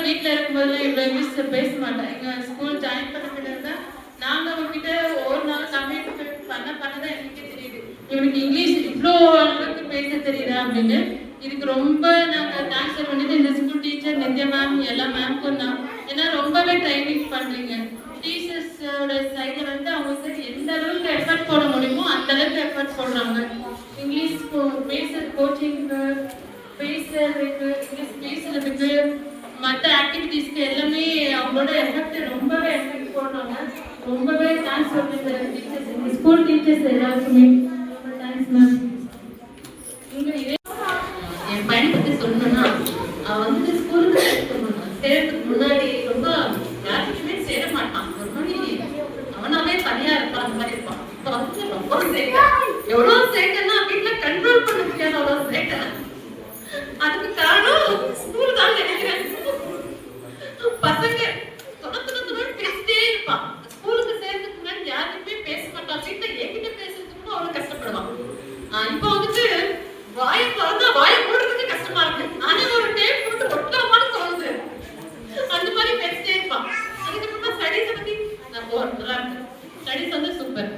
வீட்டில் இருக்கும்போதுலாம் இவ்வளோ இங்கிலீஷ் பேச மாட்டேன். எங்கள் ஸ்கூல் ஜாயின் பண்ண தான் நாங்கள் அவங்ககிட்ட ஒரு நாள் கம்யூனிகேட் பண்ணதான் எனக்கே தெரியுது இவனுக்கு இங்கிலீஷ் இவ்வளோ அளவுக்கு பேச தெரியுதா அப்படின்னு. இதுக்கு ரொம்ப நாங்கள் தேங்க்ஸ் பண்ணிட்டு இந்த ஸ்கூல் டீச்சர் நித்யா மேம் எல்லா மேம்க்கும் தான். ஏன்னா ரொம்பவே ட்ரைனிங் பண்ணுறீங்க. டீச்சர்ஸோட சைடில் வந்து அவங்க எந்த அளவுக்கு எஃபர்ட் போட முடியுமோ அந்த அளவுக்கு எஃபர்ட் போடுறாங்க. இங்கிலீஷ் பேசுகிற கோச்சிங்க்கு, பேசுறதுக்கு, இங்கிலீஷ் பேசுறதுக்கு, மற்ற ஆக்டிவிட்டீஸ்க்கு எல்லாமே அவங்களோட எஃபெக்ட் ரொம்பவே எஃபெக்ட் போடுறாங்க. ரொம்பவே தேங்க்ஸ் சொல்லுங்க டீச்சர்ஸ், இந்த ஸ்கூல் டீச்சர்ஸ் எல்லாருக்குமே ரொம்ப தேங்க்ஸ் மேம். நீங்கள் இதே என் பையனை பற்றி சொல்லணும்னா அவன் வந்து ஸ்கூலுக்கு சேர்றதுக்கு முன்னாடி ரொம்ப யாருக்குமே சேர மாட்டான். ஒரு மாதிரி அவனாவே தனியாக இருப்பான், அந்த மாதிரி இருப்பான். இப்போ வந்து ரொம்ப சேட்டை, எவ்வளோ சேட்டைன்னா வீட்டில் கண்ட்ரோல் பண்ண முடியாத அவ்வளோ சேட்டை. அதுக்கு காரணம் ஸ்கூல் தான் நினைக்கிறேன். பசங்க பேசிட்டே இருப்பான். ஸ்கூலுக்கு சேர்றதுக்கு முன்னாடி யாருக்குமே பேச மாட்டான். வீட்டில் என்கிட்ட பேசுறதுக்கு கூட அவ்வளோ கஷ்டப்படுவான். இப்போ வந்துட்டு வாயை திறந்தா வாயை மூடுறதுக்கு கஷ்டமா இருக்கு. ஆனா ஒரு டேப் போட்டு ஒட்டமான்னு தோணுது. அந்த மாதிரி பேசிட்டே இருப்பான். அதுக்கப்புறமா ஸ்டடீஸை பத்தி நான் ஸ்டடீஸ் வந்து சூப்பர்.